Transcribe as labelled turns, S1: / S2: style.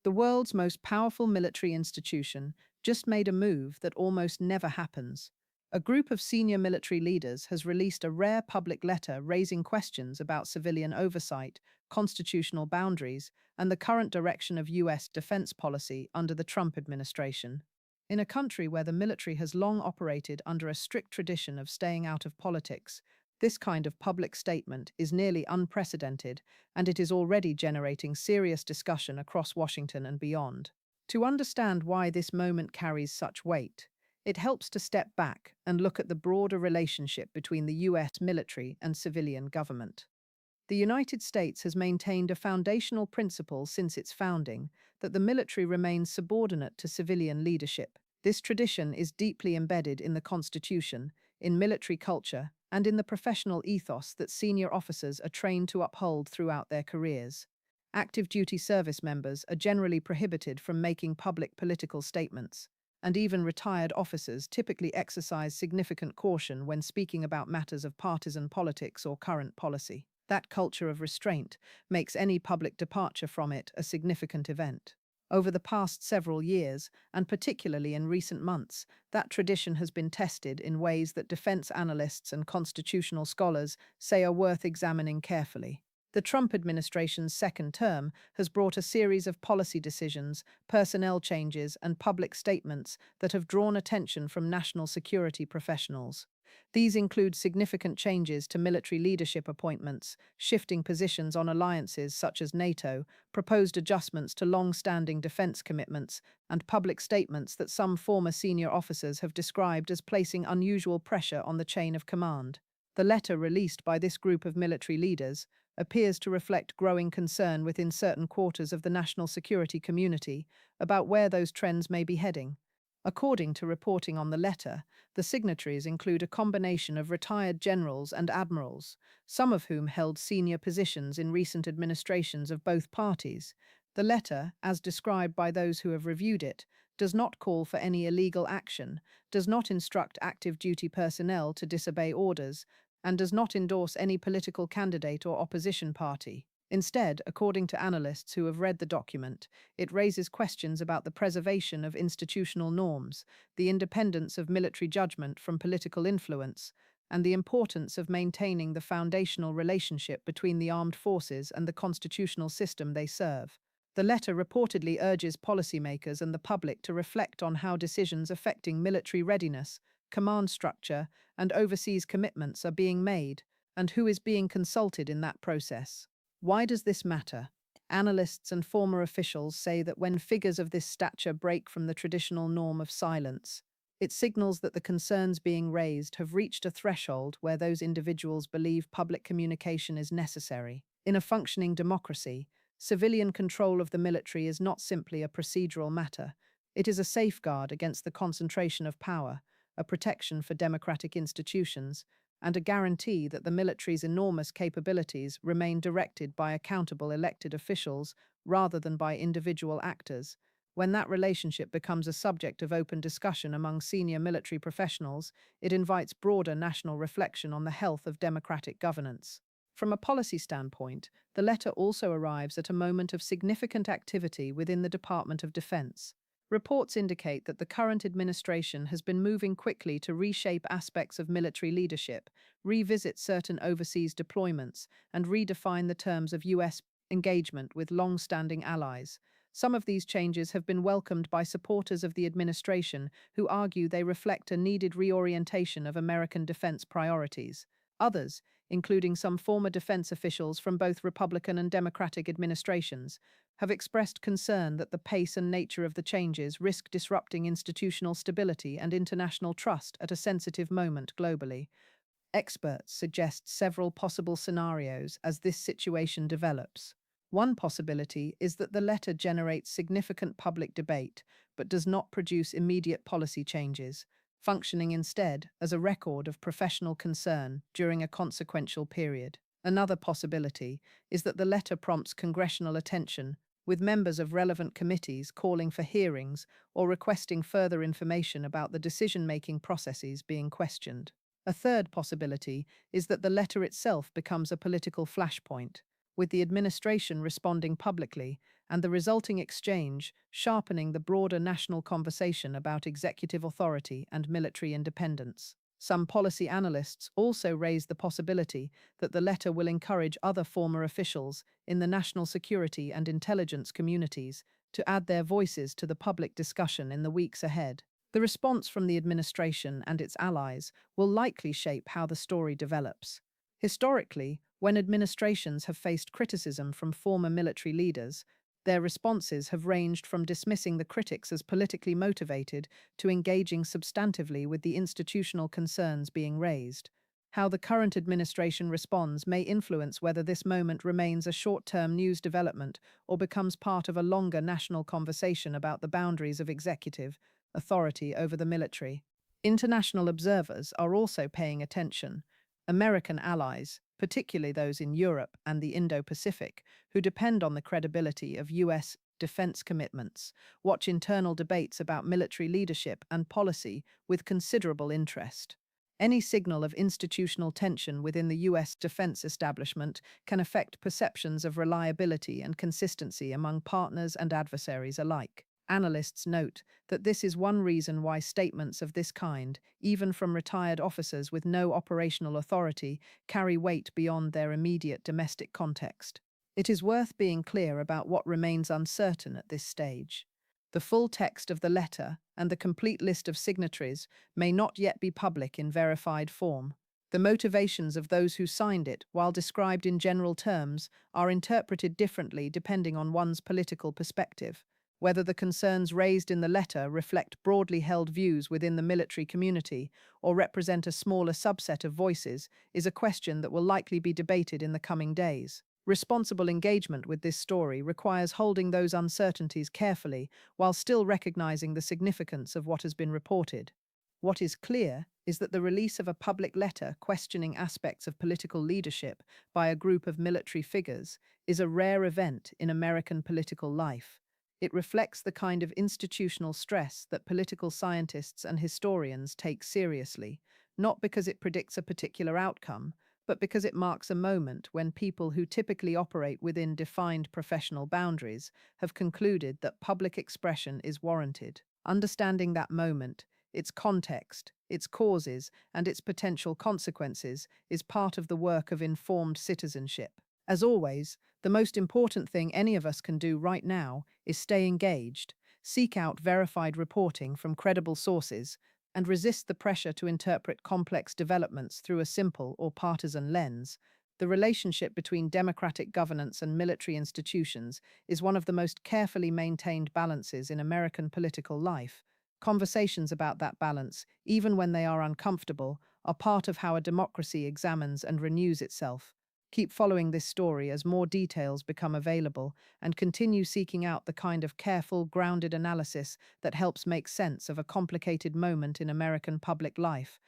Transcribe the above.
S1: The world's most powerful military institution just made a move that almost never happens. A group of senior military leaders has released a rare public letter raising questions about civilian oversight, constitutional boundaries, and the current direction of US defense policy under the Trump administration. In a country where the military has long operated under a strict tradition of staying out of politics, this kind of public statement is nearly unprecedented, and it is already generating serious discussion across Washington and beyond. To understand why this moment carries such weight, it helps to step back and look at the broader relationship between the US military and civilian government. The United States has maintained a foundational principle since its founding that the military remains subordinate to civilian leadership. This tradition is deeply embedded in the Constitution, in military culture, and in the professional ethos that senior officers are trained to uphold throughout their careers. Active duty service members are generally prohibited from making public political statements, and even retired officers typically exercise significant caution when speaking about matters of partisan politics or current policy. That culture of restraint makes any public departure from it a significant event. Over the past several years, and particularly in recent months, that tradition has been tested in ways that defense analysts and constitutional scholars say are worth examining carefully. The Trump administration's second term has brought a series of policy decisions, personnel changes, and public statements that have drawn attention from national security professionals. These include significant changes to military leadership appointments, shifting positions on alliances such as NATO, proposed adjustments to long-standing defense commitments, and public statements that some former senior officers have described as placing unusual pressure on the chain of command. The letter released by this group of military leaders appears to reflect growing concern within certain quarters of the national security community about where those trends may be heading. According to reporting on the letter, the signatories include a combination of retired generals and admirals, some of whom held senior positions in recent administrations of both parties. The letter, as described by those who have reviewed it, does not call for any illegal action, does not instruct active duty personnel to disobey orders, and does not endorse any political candidate or opposition party. Instead, according to analysts who have read the document, it raises questions about the preservation of institutional norms, the independence of military judgment from political influence, and the importance of maintaining the foundational relationship between the armed forces and the constitutional system they serve. The letter reportedly urges policymakers and the public to reflect on how decisions affecting military readiness, command structure, and overseas commitments are being made, and who is being consulted in that process. Why does this matter? Analysts and former officials say that when figures of this stature break from the traditional norm of silence, it signals that the concerns being raised have reached a threshold where those individuals believe public communication is necessary. In a functioning democracy, civilian control of the military is not simply a procedural matter. It is a safeguard against the concentration of power, a protection for democratic institutions, and a guarantee that the military's enormous capabilities remain directed by accountable elected officials rather than by individual actors. When that relationship becomes a subject of open discussion among senior military professionals, it invites broader national reflection on the health of democratic governance. From a policy standpoint, the letter also arrives at a moment of significant activity within the Department of Defense. Reports indicate that the current administration has been moving quickly to reshape aspects of military leadership, revisit certain overseas deployments, and redefine the terms of US engagement with long-standing allies. Some of these changes have been welcomed by supporters of the administration who argue they reflect a needed reorientation of American defense priorities. Others, including some former defense officials from both Republican and Democratic administrations, have expressed concern that the pace and nature of the changes risk disrupting institutional stability and international trust at a sensitive moment globally. Experts suggest several possible scenarios as this situation develops. One possibility is that the letter generates significant public debate but does not produce immediate policy changes, functioning instead as a record of professional concern during a consequential period. Another possibility is that the letter prompts congressional attention, with members of relevant committees calling for hearings or requesting further information about the decision-making processes being questioned. A third possibility is that the letter itself becomes a political flashpoint, with the administration responding publicly and the resulting exchange sharpening the broader national conversation about executive authority and military independence. Some policy analysts also raise the possibility that the letter will encourage other former officials in the national security and intelligence communities to add their voices to the public discussion in the weeks ahead. The response from the administration and its allies will likely shape how the story develops. Historically, when administrations have faced criticism from former military leaders, their responses have ranged from dismissing the critics as politically motivated to engaging substantively with the institutional concerns being raised. How the current administration responds may influence whether this moment remains a short-term news development or becomes part of a longer national conversation about the boundaries of executive authority over the military. International observers are also paying attention. American allies, particularly those in Europe and the Indo-Pacific, who depend on the credibility of US defense commitments, watch internal debates about military leadership and policy with considerable interest. Any signal of institutional tension within the US defense establishment can affect perceptions of reliability and consistency among partners and adversaries alike. Analysts note that this is one reason why statements of this kind, even from retired officers with no operational authority, carry weight beyond their immediate domestic context. It is worth being clear about what remains uncertain at this stage. The full text of the letter and the complete list of signatories may not yet be public in verified form. The motivations of those who signed it, while described in general terms, are interpreted differently depending on one's political perspective. Whether the concerns raised in the letter reflect broadly held views within the military community or represent a smaller subset of voices is a question that will likely be debated in the coming days. Responsible engagement with this story requires holding those uncertainties carefully while still recognizing the significance of what has been reported. What is clear is that the release of a public letter questioning aspects of political leadership by a group of military figures is a rare event in American political life. It reflects the kind of institutional stress that political scientists and historians take seriously, not because it predicts a particular outcome, but because it marks a moment when people who typically operate within defined professional boundaries have concluded that public expression is warranted. Understanding that moment, its context, its causes, and its potential consequences is part of the work of informed citizenship. As always, the most important thing any of us can do right now is stay engaged, seek out verified reporting from credible sources, and resist the pressure to interpret complex developments through a simple or partisan lens. The relationship between democratic governance and military institutions is one of the most carefully maintained balances in American political life. Conversations about that balance, even when they are uncomfortable, are part of how a democracy examines and renews itself. Keep following this story as more details become available and continue seeking out the kind of careful, grounded analysis that helps make sense of a complicated moment in American public life.